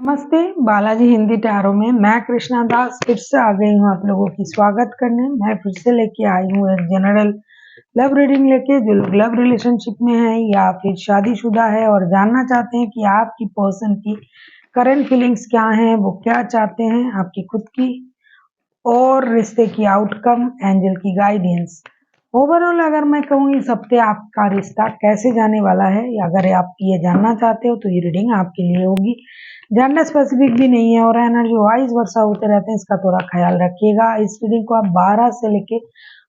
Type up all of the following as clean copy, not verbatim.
नमस्ते, बालाजी हिंदी टैरो में मैं कृष्णा दास फिर से आ गई हूँ आप लोगों की स्वागत करने। मैं फिर से लेके आई हूँ एक जनरल लव रीडिंग लेके। जो लोग लव रिलेशनशिप में है या फिर शादीशुदा है और जानना चाहते हैं कि आपकी पर्सन की करंट फीलिंग्स क्या हैं, वो क्या चाहते हैं आपकी खुद की और रिश्ते की आउटकम, एंजल की गाइडेंस। ओवरऑल अगर मैं कहूँ इस हफ्ते आपका रिश्ता कैसे जाने वाला है, या अगर आप ये जानना चाहते हो तो ये रीडिंग आपके लिए होगी। जेंडर स्पेसिफिक भी नहीं है और एनर्जी वाइज वर्षा होते रहते हैं, इसका थोड़ा ख्याल रखिएगा। इस रीडिंग को आप 12 से लेके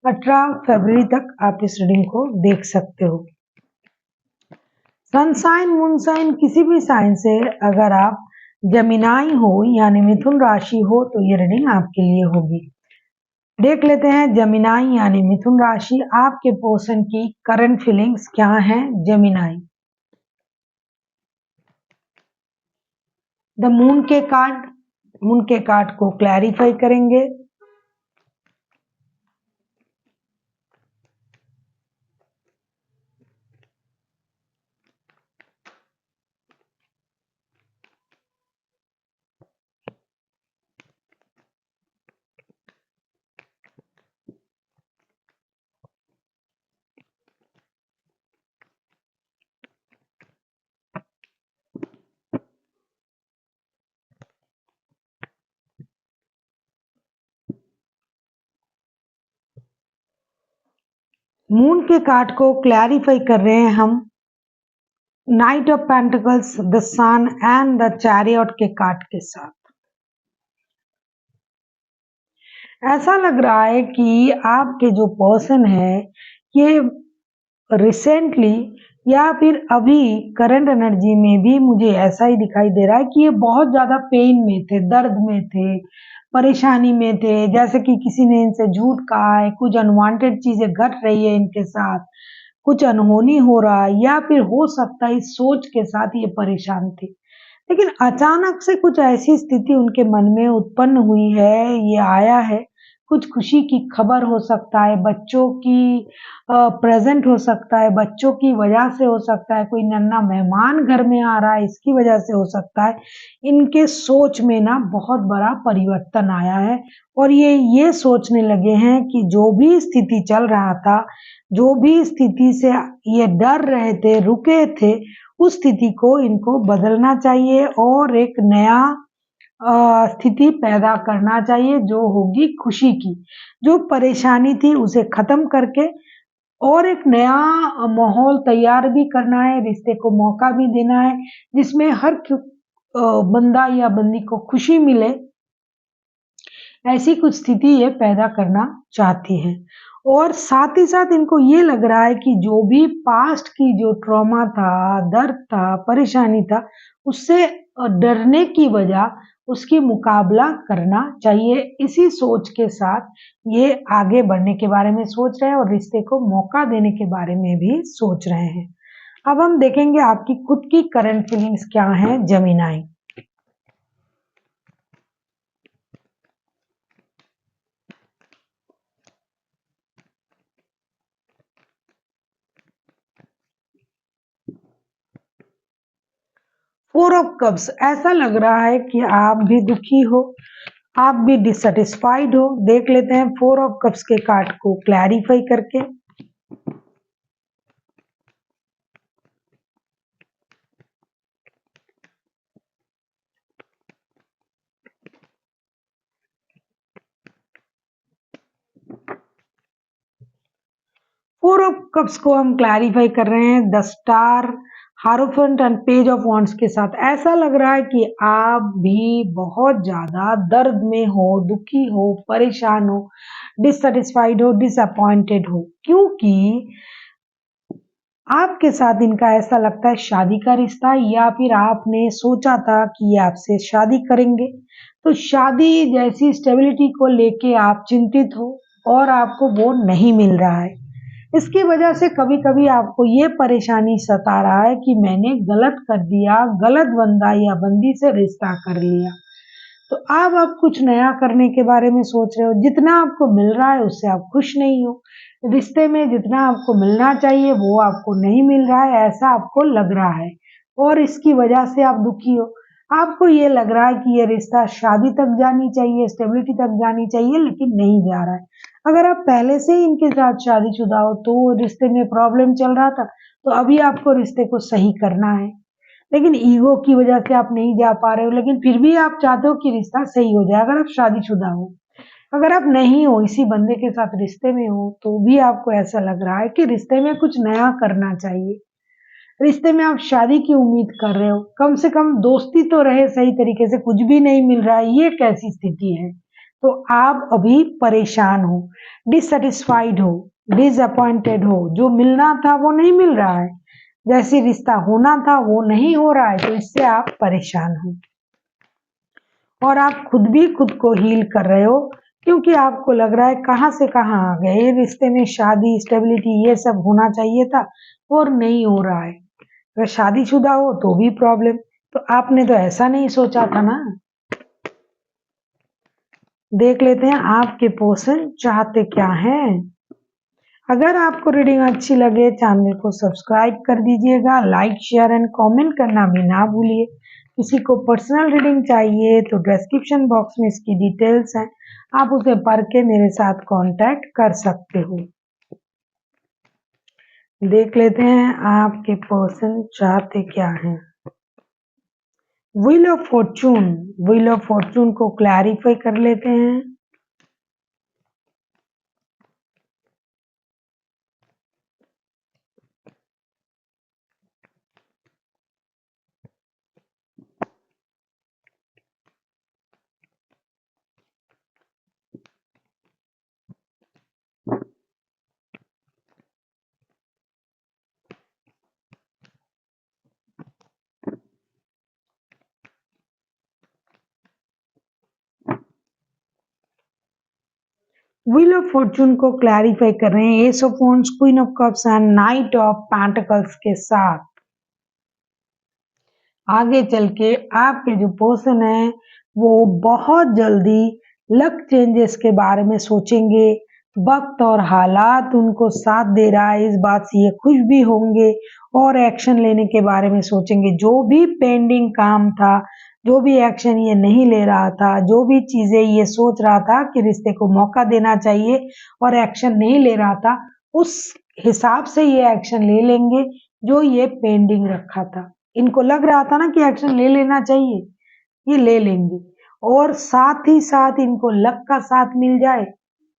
18 फरवरी तक आप इस रीडिंग को देख सकते हो। सनसाइन मूनसाइन किसी भी साइन से अगर आप जमिनाई हो यानी मिथुन राशि हो तो ये रीडिंग आपके लिए होगी। देख लेते हैं जमिनाई यानी मिथुन राशि, आपके पर्सन की करंट फीलिंग्स क्या हैं। जमिनाई, द मून के कार्ड को क्लैरिफाई करेंगे। मून के कार्ड को क्लैरिफाई कर रहे हैं हम knight of pentacles, the sun and the chariot के कार्ड के साथ। ऐसा लग रहा है कि आपके जो पर्सन है ये रिसेंटली या फिर अभी करंट एनर्जी में भी मुझे ऐसा ही दिखाई दे रहा है कि ये बहुत ज्यादा पेन में थे, दर्द में थे, परेशानी में थे। जैसे कि किसी ने इनसे झूठ कहा है, कुछ अनवांटेड चीजें घट रही है इनके साथ, कुछ अनहोनी हो रहा है, या फिर हो सकता है इस सोच के साथ ये परेशान थे। लेकिन अचानक से कुछ ऐसी स्थिति उनके मन में उत्पन्न हुई है, ये आया है। कुछ खुशी की खबर हो सकता है, बच्चों की प्रेजेंट हो सकता है, बच्चों की वजह से हो सकता है, कोई नन्हा मेहमान घर में आ रहा है इसकी वजह से हो सकता है। इनके सोच में ना बहुत बड़ा परिवर्तन आया है और ये सोचने लगे हैं कि जो भी स्थिति चल रहा था, जो भी स्थिति से ये डर रहे थे, रुके थे, उस स्थिति को इनको बदलना चाहिए और एक नया स्थिति पैदा करना चाहिए जो होगी खुशी की। जो परेशानी थी उसे खत्म करके और एक नया माहौल तैयार भी करना है, रिश्ते को मौका भी देना है जिसमें हर बंदा या बंदी को खुशी मिले। ऐसी कुछ स्थिति ये पैदा करना चाहती है और साथ ही साथ इनको ये लग रहा है कि जो भी पास्ट की जो ट्रॉमा था, दर्द था, परेशानी था, उससे डरने की बजाय उसकी मुकाबला करना चाहिए। इसी सोच के साथ ये आगे बढ़ने के बारे में सोच रहे हैं और रिश्ते को मौका देने के बारे में भी सोच रहे हैं। अब हम देखेंगे आपकी खुद की करंट फीलिंग्स क्या है जमीनाई। फोर ऑफ कप्स, ऐसा लग रहा है कि आप भी दुखी हो, आप भी डिससेटिस्फाइड हो। देख लेते हैं फोर ऑफ कप्स के कार्ड को क्लैरिफाई करके। फोर ऑफ कप्स को हम क्लैरिफाई कर रहे हैं the star, हारोफेंट and page of wands के साथ। ऐसा लग रहा है कि आप भी बहुत ज्यादा दर्द में हो, दुखी हो, परेशान हो, डिससेटिस्फाइड हो, डिसअपॉइंटेड हो, क्योंकि आपके साथ इनका ऐसा लगता है शादी का रिश्ता, या फिर आपने सोचा था कि ये आपसे शादी करेंगे। तो शादी जैसी स्टेबिलिटी को लेके आप चिंतित हो और आपको वो नहीं मिल रहा है। इसकी वजह से कभी-कभी आपको ये परेशानी सता रहा है कि मैंने गलत कर दिया, गलत बंदा या बंदी से रिश्ता कर लिया। तो अब आप कुछ नया करने के बारे में सोच रहे हो। जितना आपको मिल रहा है उससे आप खुश नहीं हो। रिश्ते में जितना आपको मिलना चाहिए वो आपको नहीं मिल रहा है, ऐसा आपको लग रहा है और इसकी वजह से आप दुखी हो। आपको ये लग रहा है कि ये रिश्ता शादी तक जानी चाहिए, स्टेबिलिटी तक जानी चाहिए, लेकिन नहीं जा रहा है। अगर आप पहले से ही इनके साथ शादीशुदा हो तो रिश्ते में प्रॉब्लम चल रहा था, तो अभी आपको रिश्ते को सही करना है। लेकिन ईगो की वजह से आप नहीं जा पा रहे हो, लेकिन फिर भी आप चाहते हो कि रिश्ता सही हो जाए अगर आप शादीशुदा हो। अगर आप नहीं हो, इसी बंदे के साथ रिश्ते में हो, तो भी आपको ऐसा लग रहा है कि रिश्ते में कुछ नया करना चाहिए। रिश्ते में आप शादी की उम्मीद कर रहे हो, कम से कम दोस्ती तो रहे सही तरीके से, कुछ भी नहीं मिल रहा है, ये कैसी स्थिति है? तो आप अभी परेशान हो, डिससैटिस्फाइड हो, डिसअपॉइंटेड हो, जो मिलना था वो नहीं मिल रहा है, जैसे रिश्ता होना था वो नहीं हो रहा है, तो इससे आप परेशान हो। और आप खुद भी खुद को हील कर रहे हो, क्योंकि आपको लग रहा है कहाँ से कहाँ आ गए, ये रिश्ते में शादी, स्टेबिलिटी ये सब होना चाहिए था और नहीं हो रहा है। अगर शादीशुदा हो तो भी प्रॉब्लम, तो आपने तो ऐसा नहीं सोचा था ना। देख लेते हैं आपके पर्सन चाहते क्या हैं। अगर आपको रीडिंग अच्छी लगे चैनल को सब्सक्राइब कर दीजिएगा, लाइक शेयर एंड कमेंट करना भी ना भूलिए। किसी को पर्सनल रीडिंग चाहिए तो डिस्क्रिप्शन बॉक्स में इसकी डिटेल्स हैं, आप उसे पढ़ के मेरे साथ कांटेक्ट कर सकते हो। देख लेते हैं आपके पर्सन चाहते क्या हैं। Wheel of Fortune, wheel of Fortune को क्लैरिफाई कर लेते हैं। व्हील ऑफ फॉर्चून को क्लैरिफाई कर रहे हैं S of wands, queen of cups and night of pentacles के साथ। आगे चल के आपके जो पर्सन है वो बहुत जल्दी लक चेंजेस के बारे में सोचेंगे। वक्त और हालात उनको साथ दे रहा है, इस बात से ये खुश भी होंगे और एक्शन लेने के बारे में सोचेंगे। जो भी पेंडिंग काम था, जो भी एक्शन ये नहीं ले रहा था, जो भी चीजें ये सोच रहा था कि रिश्ते को मौका देना चाहिए और एक्शन नहीं ले रहा था, उस हिसाब से ये एक्शन ले लेंगे जो ये पेंडिंग रखा था। इनको लग रहा था ना कि एक्शन ले लेना चाहिए, ये ले लेंगे। और साथ ही साथ इनको लक का साथ मिल जाए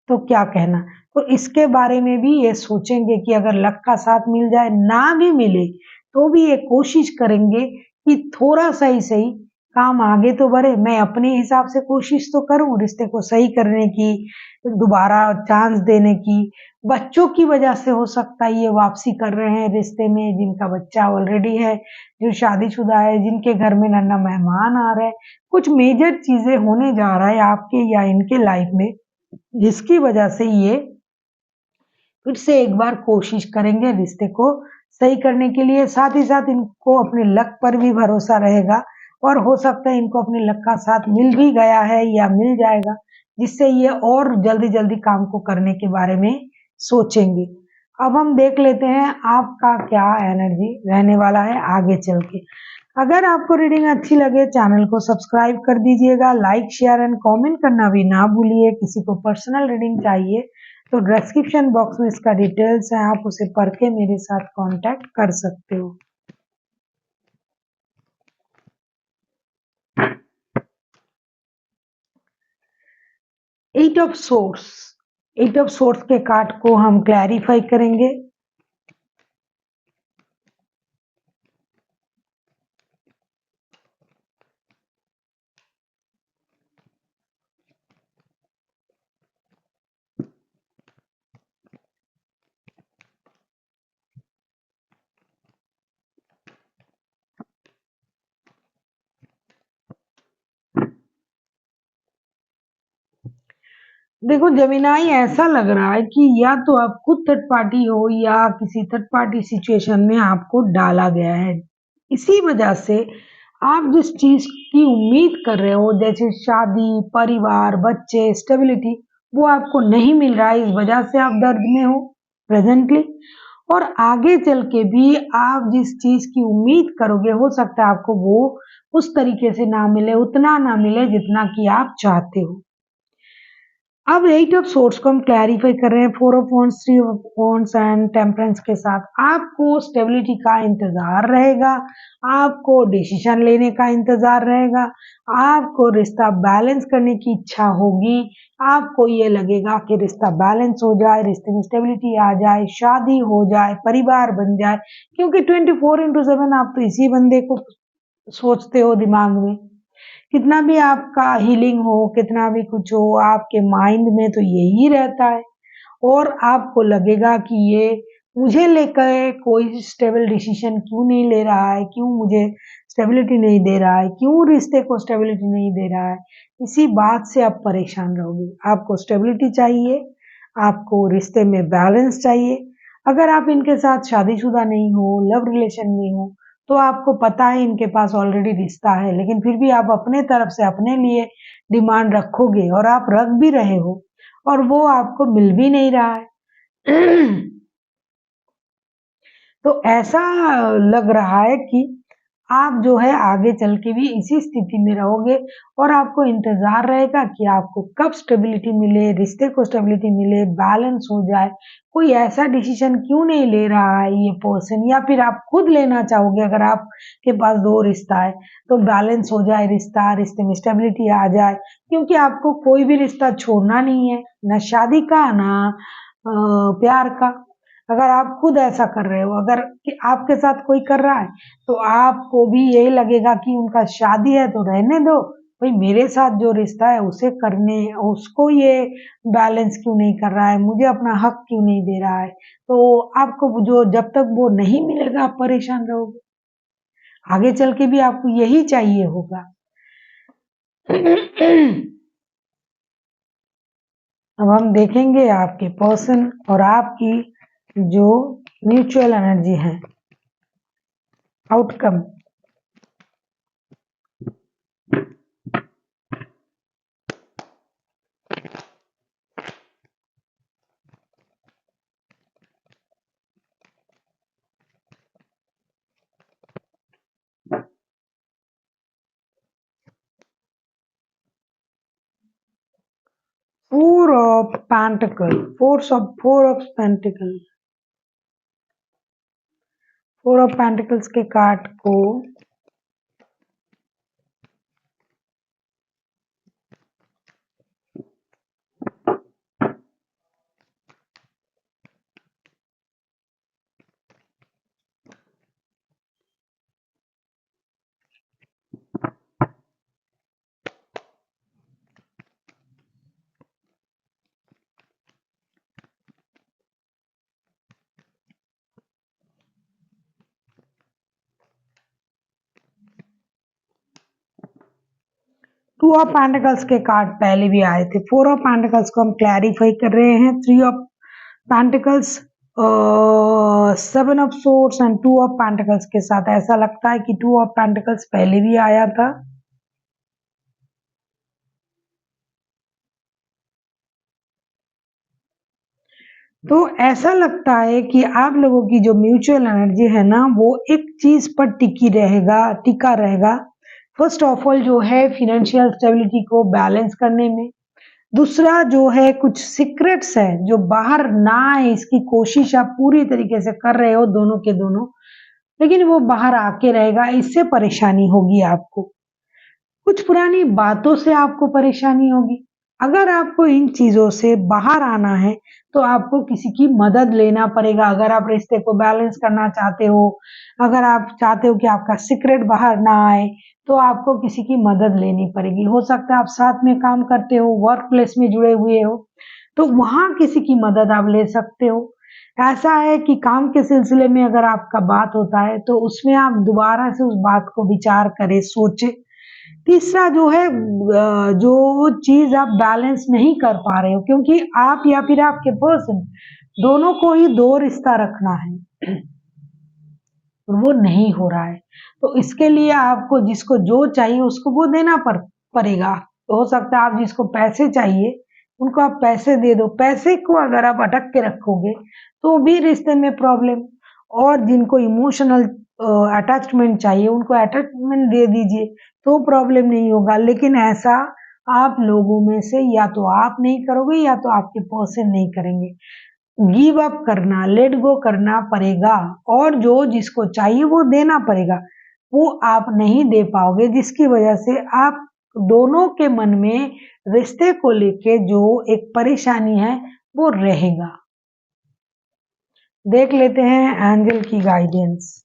तो क्या कहना। तो इसके बारे में भी ये सोचेंगे कि अगर लक का साथ मिल जाए, ना भी मिले तो भी ये कोशिश करेंगे कि थोड़ा सही सही काम आगे तो बढ़े, मैं अपने हिसाब से कोशिश तो करूं रिश्ते को सही करने की, दोबारा चांस देने की। बच्चों की वजह से हो सकता है ये वापसी कर रहे हैं रिश्ते में, जिनका बच्चा ऑलरेडी है, जो शादीशुदा है, जिनके घर में नन्हा मेहमान आ रहे हैं। कुछ मेजर चीजें होने जा रहा है आपके या इनके लाइफ में, जिसकी वजह से ये फिर से एक बार कोशिश करेंगे रिश्ते को सही करने के लिए। साथ ही साथ इनको अपने लक पर भी भरोसा रहेगा और हो सकता है इनको अपने लक का साथ मिल भी गया है या मिल जाएगा, जिससे ये और जल्दी जल्दी काम को करने के बारे में सोचेंगे। अब हम देख लेते हैं आपका क्या एनर्जी रहने वाला है आगे चल के। अगर आपको रीडिंग अच्छी लगे चैनल को सब्सक्राइब कर दीजिएगा, लाइक शेयर एंड कमेंट करना भी ना भूलिए। किसी को पर्सनल रीडिंग चाहिए तो डिस्क्रिप्शन बॉक्स में इसका डिटेल्स है, आप उसे पढ़ के मेरे साथ कांटेक्ट कर सकते हो। Eight of swords, eight of swords के कार्ड को हम क्लैरिफाई करेंगे। देखो जेमिनाई, ऐसा लग रहा है कि या तो आप खुद थर्ड पार्टी हो या किसी थर्ड पार्टी सिचुएशन में आपको डाला गया है। इसी वजह से आप जिस चीज की उम्मीद कर रहे हो, जैसे शादी, परिवार, बच्चे, स्टेबिलिटी, वो आपको नहीं मिल रहा है। इस वजह से आप दर्द में हो प्रेजेंटली। और आगे चल के भी आप जिस चीज़ की उम्मीद करोगे हो सकता है आपको वो उस तरीके से ना मिले, उतना ना मिले जितना कि आप चाहते हो। अब 8 ऑफ सोर्स को हम क्लैरिफाई कर रहे हैं 4 of wands, 3 of wands and temperance के साथ। आपको स्टेबिलिटी का इंतजार रहेगा, आपको डिसीजन लेने का इंतजार रहेगा, आपको रिश्ता बैलेंस करने की इच्छा होगी, आपको ये लगेगा कि रिश्ता बैलेंस हो जाए, रिश्ते में स्टेबिलिटी आ जाए, शादी हो जाए, परिवार बन जाए, क्योंकि 24/7 आप तो इसी बंदे को सोचते हो दिमाग में। कितना भी आपका हीलिंग हो, कितना भी कुछ हो, आपके माइंड में तो यही रहता है और आपको लगेगा कि ये मुझे लेकर कोई स्टेबल डिसीजन क्यों नहीं ले रहा है, क्यों मुझे स्टेबिलिटी नहीं दे रहा है, क्यों रिश्ते को स्टेबिलिटी नहीं दे रहा है। इसी बात से आप परेशान रहोगे। आपको स्टेबिलिटी चाहिए, आपको रिश्ते में बैलेंस चाहिए। अगर आप इनके साथ शादीशुदा नहीं हो, लव रिलेशन में हो, तो आपको पता है इनके पास ऑलरेडी रिश्ता है, लेकिन फिर भी आप अपने तरफ से अपने लिए डिमांड रखोगे और आप रख भी रहे हो और वो आपको मिल भी नहीं रहा है। तो ऐसा लग रहा है कि आप जो है आगे चल के भी इसी स्थिति में रहोगे और आपको इंतजार रहेगा कि आपको कब स्टेबिलिटी मिले, रिश्ते को स्टेबिलिटी मिले, बैलेंस हो जाए। कोई ऐसा डिसीजन क्यों नहीं ले रहा है ये पर्सन, या फिर आप खुद लेना चाहोगे। अगर आपके पास 2 रिश्ता है तो बैलेंस हो जाए रिश्ता, रिश्ते में स्टेबिलिटी आ जाए, क्योंकि आपको कोई भी रिश्ता छोड़ना नहीं है, ना शादी का ना प्यार का। अगर आप खुद ऐसा कर रहे हो, अगर कि आपके साथ कोई कर रहा है तो आपको भी यही लगेगा कि उनका शादी है तो रहने दो, भाई मेरे साथ जो रिश्ता है उसे करने, उसको ये बैलेंस क्यों नहीं कर रहा है, मुझे अपना हक क्यों नहीं दे रहा है। तो आपको जो जब तक वो नहीं मिलेगा आप परेशान रहोगे, आगे चल के भी आपको यही चाहिए होगा। अब हम देखेंगे आपके पर्सन और आपकी जो म्यूचुअल एनर्जी है, outcome. Four of Pentacles, Four of Pentacles, Four of Pentacles के कार्ड को टू ऑफ पेंटिकल्स के कार्ड पहले भी आए थे। फोर ऑफ पेंटिकल्स को हम क्लैरिफाई कर रहे हैं। Three of pentacles, seven of swords and two of pentacles के साथ ऐसा लगता है कि टू ऑफ पेंटिकल्स पहले भी आया था। तो ऐसा लगता है कि आप लोगों की जो म्यूचुअल एनर्जी है ना, वो एक चीज पर टिका रहेगा। फर्स्ट ऑफ ऑल जो है फिनेंशियल स्टेबिलिटी को बैलेंस करने में। दूसरा जो है कुछ सीक्रेट्स है जो बाहर ना आए, इसकी कोशिश आप पूरी तरीके से कर रहे हो दोनों के दोनों, लेकिन वो बाहर आके रहेगा, इससे परेशानी होगी आपको। कुछ पुरानी बातों से आपको परेशानी होगी। अगर आपको इन चीजों से बाहर आना है तो आपको किसी की मदद लेना पड़ेगा। अगर आप रिश्ते को बैलेंस करना चाहते हो, अगर आप चाहते हो कि आपका सीक्रेट बाहर ना आए, तो आपको किसी की मदद लेनी पड़ेगी। हो सकता है आप साथ में काम करते हो, वर्क प्लेस में जुड़े हुए हो, तो वहां किसी की मदद आप ले सकते हो। ऐसा है कि काम के सिलसिले में अगर आपका बात होता है तो उसमें आप दोबारा से उस बात को विचार करें, सोचें। तीसरा जो है जो चीज आप बैलेंस नहीं कर पा रहे हो, क्योंकि आप या फिर आपके पर्सन दोनों को ही दो रिश्ता रखना है और वो नहीं हो रहा है। तो इसके लिए आपको जिसको जो चाहिए उसको वो देना पड़ेगा। तो हो सकता है आप जिसको पैसे चाहिए उनको आप पैसे दे दो। पैसे को अगर आप अटक के रखोगे तो भी रिश्ते में प्रॉब्लम। और जिनको इमोशनल अटैचमेंट चाहिए उनको अटैचमेंट दे दीजिए तो प्रॉब्लम नहीं होगा। लेकिन ऐसा आप लोगों में से या तो आप नहीं करोगे या तो आपके पर्सन नहीं करेंगे। गिव अप करना, लेट गो करना पड़ेगा और जो जिसको चाहिए वो देना पड़ेगा। वो आप नहीं दे पाओगे जिसकी वजह से आप दोनों के मन में रिश्ते को लेके जो एक परेशानी है वो रहेगा। देख लेते हैं एंजल की guidance.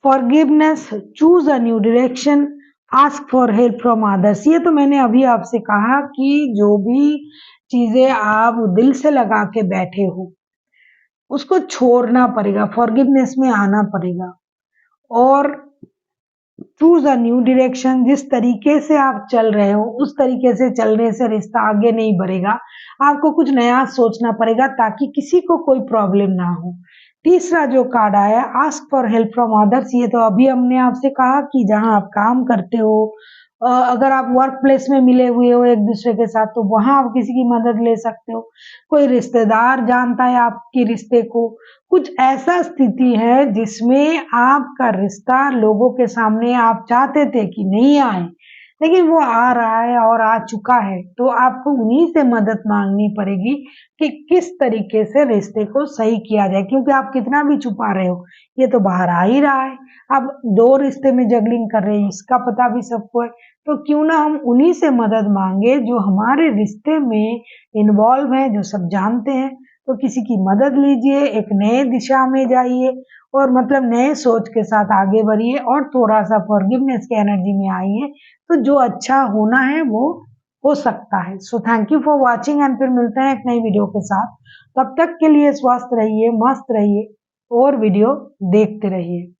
Forgiveness, choose a new direction, ask for help from others. ये तो मैंने अभी आपसे कहा कि जो भी चीजें आप दिल से लगा के बैठे हो उसको छोड़ना पड़ेगा, फॉरगिवनेस में आना पड़ेगा। और चूज अ न्यू डायरेक्शन, जिस तरीके से आप चल रहे हो उस तरीके से चलने से रिश्ता आगे नहीं बढ़ेगा। आपको कुछ नया सोचना पड़ेगा ताकि किसी को कोई प्रॉब्लम ना हो। तीसरा जो कार्ड आया, ask for help from others. ये तो अभी हमने आपसे कहा कि जहां आप काम करते हो, अगर आप वर्क प्लेस में मिले हुए हो एक दूसरे के साथ तो वहां आप किसी की मदद ले सकते हो। कोई रिश्तेदार जानता है आपके रिश्ते को, कुछ ऐसा स्थिति है जिसमें आपका रिश्ता लोगों के सामने आप चाहते थे कि नहीं आए, लेकिन वो आ रहा है और आ चुका है। तो आपको उन्हीं से मदद मांगनी पड़ेगी कि किस तरीके से रिश्ते को सही किया जाए, क्योंकि आप कितना भी छुपा रहे हो ये तो बाहर आ ही रहा है। अब दो रिश्ते में जगलिंग कर रहे हैं इसका पता भी सबको है, तो क्यों ना हम उन्हीं से मदद मांगे जो हमारे रिश्ते में इन्वॉल्व हैं, जो सब जानते हैं। तो किसी की मदद लीजिए, एक नए दिशा में जाइए और मतलब नए सोच के साथ आगे बढ़िए और थोड़ा-सा फॉरगिवनेस की एनर्जी में आइए, तो जो अच्छा होना है वो हो सकता है। So thank you for watching and फिर मिलते हैं एक नई वीडियो के साथ। तब तक के लिए स्वस्थ रहिए, मस्त रहिए और वीडियो देखते रहिए।